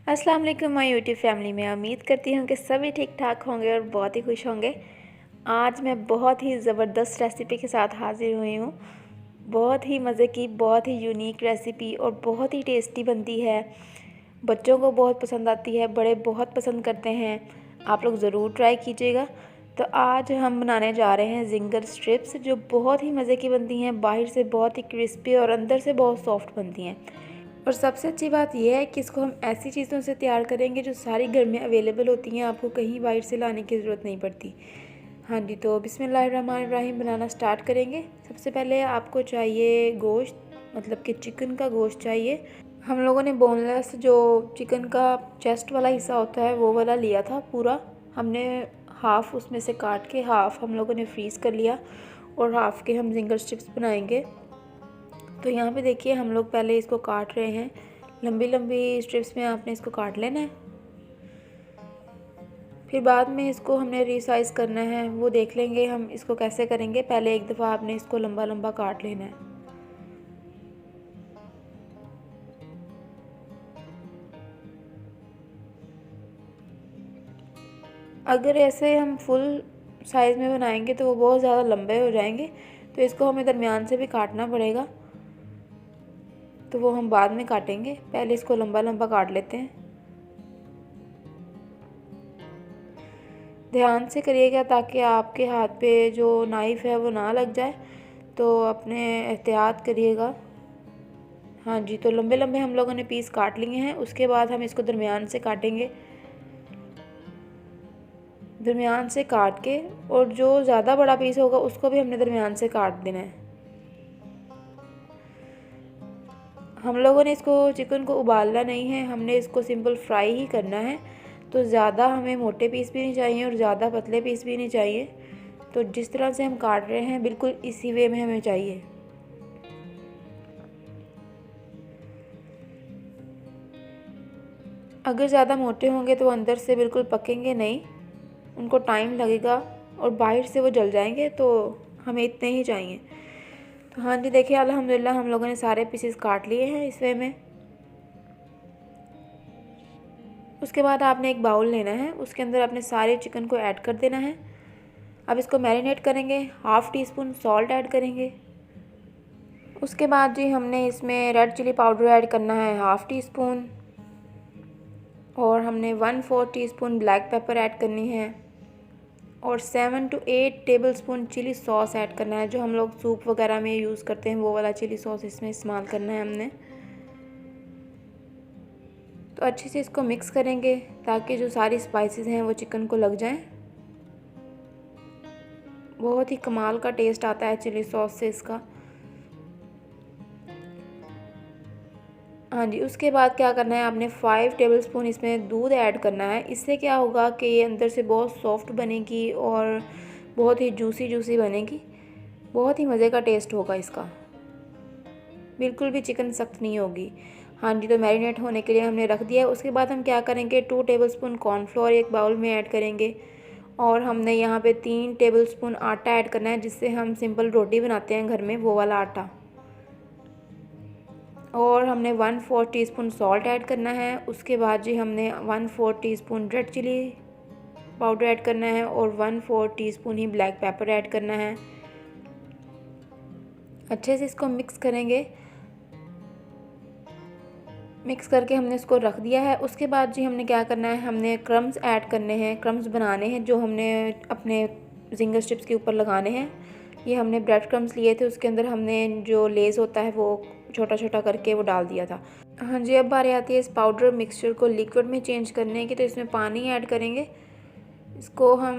अस्सलाम वालेकुम my YouTube family में। उम्मीद करती हूँ कि सभी ठीक ठाक होंगे और बहुत ही खुश होंगे। आज मैं बहुत ही ज़बरदस्त रेसिपी के साथ हाज़िर हुई हूँ। बहुत ही मज़े की, बहुत ही यूनिक रेसिपी और बहुत ही टेस्टी बनती है। बच्चों को बहुत पसंद आती है, बड़े बहुत पसंद करते हैं। आप लोग ज़रूर ट्राई कीजिएगा। तो आज हम बनाने जा रहे हैं जिंगर स्ट्रिप्स, जो बहुत ही मज़े की बनती हैं। बाहर से बहुत ही क्रिस्पी और अंदर से बहुत सॉफ्ट बनती हैं। और सबसे अच्छी बात यह है कि इसको हम ऐसी चीज़ों से तैयार करेंगे जो सारी घर में अवेलेबल होती हैं, आपको कहीं बाहर से लाने की ज़रूरत नहीं पड़ती। हाँ जी, तो बिस्मिल्लाहिर्रहमानिर्रहीम बनाना स्टार्ट करेंगे। सबसे पहले आपको चाहिए गोश्त, मतलब कि चिकन का गोश्त चाहिए। हम लोगों ने बोनलेस जो चिकन का चेस्ट वाला हिस्सा होता है वो वाला लिया था पूरा। हमने हाफ़ उसमें से काट के हाफ़ हम लोगों ने फ्रीज़ कर लिया और हाफ़ के हम जिंगर स्ट्रिप्स बनाएंगे। तो यहाँ पे देखिए हम लोग पहले इसको काट रहे हैं। लंबी लंबी स्ट्रिप्स में आपने इसको काट लेना है, फिर बाद में इसको हमने रीसाइज़ करना है, वो देख लेंगे हम इसको कैसे करेंगे। पहले एक दफ़ा आपने इसको लंबा लंबा काट लेना है। अगर ऐसे हम फुल साइज़ में बनाएंगे तो वो बहुत ज़्यादा लंबे हो जाएंगे, तो इसको हमें दरमियान से भी काटना पड़ेगा। तो वो हम बाद में काटेंगे, पहले इसको लंबा लंबा काट लेते हैं। ध्यान से करिएगा ताकि आपके हाथ पे जो नाइफ़ है वो ना लग जाए, तो अपने एहतियात करिएगा। हाँ जी, तो लंबे लंबे हम लोगों ने पीस काट लिए हैं। उसके बाद हम इसको दरमियान से काटेंगे, दरमियान से काट के, और जो ज़्यादा बड़ा पीस होगा उसको भी हमने दरमियान से काट देना है। हम लोगों ने इसको चिकन को उबालना नहीं है, हमने इसको सिंपल फ्राई ही करना है। तो ज़्यादा हमें मोटे पीस भी नहीं चाहिए और ज़्यादा पतले पीस भी नहीं चाहिए। तो जिस तरह से हम काट रहे हैं बिल्कुल इसी वे में हमें चाहिए। अगर ज़्यादा मोटे होंगे तो अंदर से बिल्कुल पकेंगे नहीं, उनको टाइम लगेगा और बाहर से वो जल जाएंगे। तो हमें इतने ही चाहिए। तो हाँ जी, देखिए अल्हम्दुलिल्लाह हम लोगों ने सारे पीसेस काट लिए हैं इस वे में। उसके बाद आपने एक बाउल लेना है, उसके अंदर आपने सारे चिकन को ऐड कर देना है। अब इसको मैरिनेट करेंगे। Half tea spoon salt add करेंगे। उसके बाद जी हमने इसमें रेड चिली पाउडर ऐड करना है हाफ़ टी स्पून, और हमने 1/4 टीस्पून ब्लैक पेपर ऐड करनी है, और 7 to 8 tablespoon chilli sauce add करना है। जो हम लोग सूप वगैरह में यूज़ करते हैं वो वाला चिली सॉस इसमें इस्तेमाल करना है हमने। तो अच्छे से इसको मिक्स करेंगे ताकि जो सारी स्पाइसेस हैं वो चिकन को लग जाएं। बहुत ही कमाल का टेस्ट आता है चिली सॉस से इसका। हाँ जी, उसके बाद क्या करना है, आपने 5 टेबल स्पून इसमें दूध ऐड करना है। इससे क्या होगा कि ये अंदर से बहुत सॉफ्ट बनेगी और बहुत ही जूसी जूसी बनेगी। बहुत ही मज़े का टेस्ट होगा इसका, बिल्कुल भी चिकन सख्त नहीं होगी। हाँ जी, तो मैरिनेट होने के लिए हमने रख दिया है। उसके बाद हम क्या करेंगे, 2 टेबल स्पून कॉर्नफ्लोर एक बाउल में ऐड करेंगे, और हमने यहाँ पे 3 टेबल स्पून आटा ऐड करना है, जिससे हम सिंपल रोटी बनाते हैं घर में वो वाला आटा। और हमने 1/4 टीस्पून सॉल्ट ऐड करना है। उसके बाद जी हमने 1/4 teaspoon red chilli powder add करना है, और 1/4 टीस्पून ही ब्लैक पेपर ऐड करना है। अच्छे से इसको मिक्स करेंगे। मिक्स करके हमने इसको रख दिया है। उसके बाद जी हमने क्या करना है, हमने क्रम्स ऐड करने हैं, क्रम्स बनाने हैं जो हमने अपने जिंगर स्ट्रिप्स के ऊपर लगाने हैं। ये हमने ब्रेड क्रम्स लिए थे, उसके अंदर हमने जो लेस होता है वो छोटा छोटा करके वो डाल दिया था। हाँ जी, अब बारी आती है इस पाउडर मिक्सचर को लिक्विड में चेंज करने की। तो इसमें पानी ऐड करेंगे। इसको हम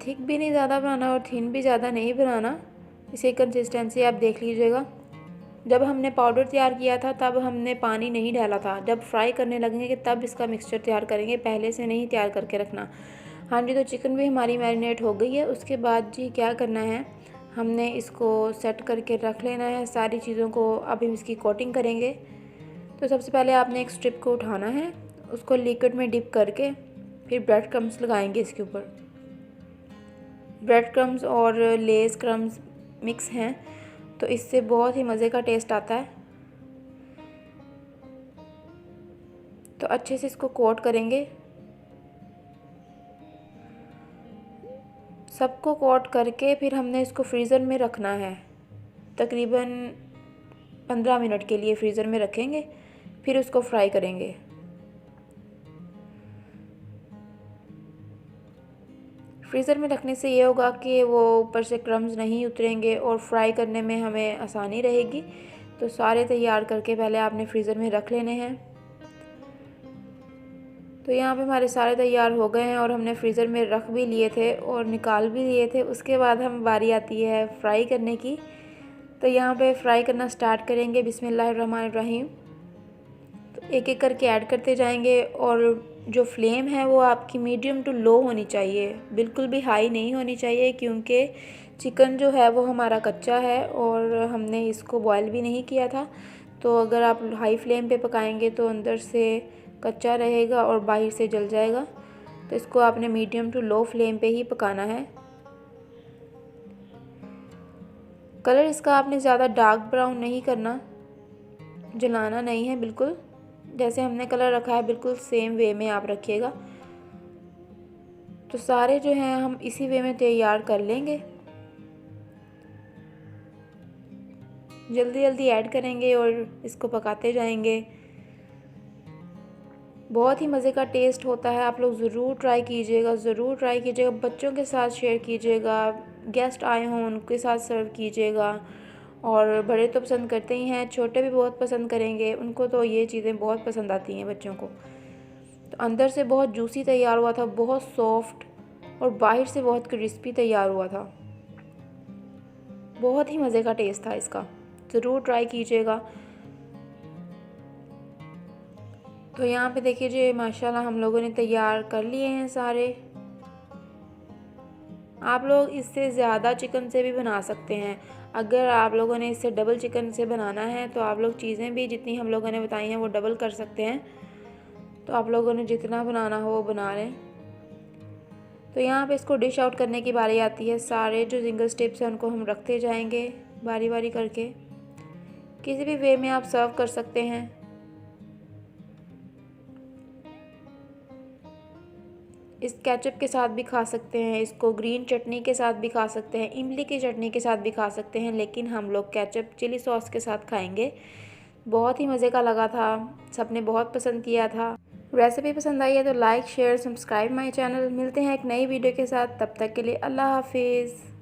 थिक भी नहीं ज़्यादा बनाना और थिन भी ज़्यादा नहीं बनाना, इसी कंसिस्टेंसी आप देख लीजिएगा। जब हमने पाउडर तैयार किया था तब हमने पानी नहीं डाला था, जब फ्राई करने लगेंगे तब इसका मिक्सचर तैयार करेंगे, पहले से नहीं तैयार करके रखना। हाँ जी, तो चिकन भी हमारी मैरिनेट हो गई है। उसके बाद जी क्या करना है, हमने इसको सेट करके रख लेना है सारी चीज़ों को। अब हम इसकी कोटिंग करेंगे। तो सबसे पहले आपने एक स्ट्रिप को उठाना है, उसको लिक्विड में डिप करके फिर ब्रेड क्रम्स लगाएंगे इसके ऊपर। ब्रेड क्रम्स और लेस क्रम्स मिक्स हैं तो इससे बहुत ही मज़े का टेस्ट आता है। तो अच्छे से इसको कोट करेंगे। सबको कोट करके फिर हमने इसको फ्रीज़र में रखना है। तकरीबन 15 मिनट के लिए फ्रीज़र में रखेंगे, फिर उसको फ्राई करेंगे। फ्रीज़र में रखने से ये होगा कि वो ऊपर से क्रम्स नहीं उतरेंगे और फ्राई करने में हमें आसानी रहेगी। तो सारे तैयार करके पहले आपने फ्रीज़र में रख लेने हैं। तो यहाँ पे हमारे सारे तैयार हो गए हैं और हमने फ्रीज़र में रख भी लिए थे और निकाल भी लिए थे। उसके बाद हम बारी आती है फ्राई करने की। तो यहाँ पे फ्राई करना स्टार्ट करेंगे। बिस्मिल्लाहिर्रहमानिर्रहीम। तो एक एक करके ऐड करते जाएंगे और जो फ्लेम है वो आपकी मीडियम टू लो होनी चाहिए, बिल्कुल भी हाई नहीं होनी चाहिए, क्योंकि चिकन जो है वो हमारा कच्चा है और हमने इसको बॉयल भी नहीं किया था। तो अगर आप हाई फ्लेम पे पकाएंगे तो अंदर से कच्चा रहेगा और बाहर से जल जाएगा। तो इसको आपने मीडियम टू लो फ्लेम पे ही पकाना है। कलर इसका आपने ज़्यादा डार्क ब्राउन नहीं करना, जलाना नहीं है, बिल्कुल जैसे हमने कलर रखा है बिल्कुल सेम वे में आप रखिएगा। तो सारे जो हैं हम इसी वे में तैयार कर लेंगे। जल्दी जल्दी ऐड करेंगे और इसको पकाते जाएंगे। बहुत ही मज़े का टेस्ट होता है, आप लोग ज़रूर ट्राई कीजिएगा, ज़रूर ट्राई कीजिएगा। बच्चों के साथ शेयर कीजिएगा, गेस्ट आए हों उनके साथ सर्व कीजिएगा। और बड़े तो पसंद करते ही हैं, छोटे भी बहुत पसंद करेंगे, उनको तो ये चीज़ें बहुत पसंद आती हैं बच्चों को। तो अंदर से बहुत जूसी तैयार हुआ था, बहुत सॉफ्ट, और बाहर से बहुत क्रिस्पी तैयार हुआ था। बहुत ही मज़े का टेस्ट था इसका, ज़रूर ट्राई कीजिएगा। तो यहाँ पे देखिए जी माशाल्लाह हम लोगों ने तैयार कर लिए हैं सारे। आप लोग इससे ज़्यादा चिकन से भी बना सकते हैं। अगर आप लोगों ने इससे डबल चिकन से बनाना है तो आप लोग चीज़ें भी जितनी हम लोगों ने बताई हैं वो डबल कर सकते हैं। तो आप लोगों ने जितना बनाना हो वो बना लें। तो यहाँ पे इसको डिश आउट करने की बारी आती है। सारे जो सिंगल स्टेप्स हैं उनको हम रखते जाएंगे बारी बारी करके। किसी भी वे में आप सर्व कर सकते हैं। इस केचप के साथ भी खा सकते हैं, इसको ग्रीन चटनी के साथ भी खा सकते हैं, इमली की चटनी के साथ भी खा सकते हैं, लेकिन हम लोग केचप चिली सॉस के साथ खाएंगे। बहुत ही मज़े का लगा था, सबने बहुत पसंद किया था। रेसिपी पसंद आई है तो like share subscribe my channel. मिलते हैं एक नई वीडियो के साथ, तब तक के लिए अल्लाह हाफिज़।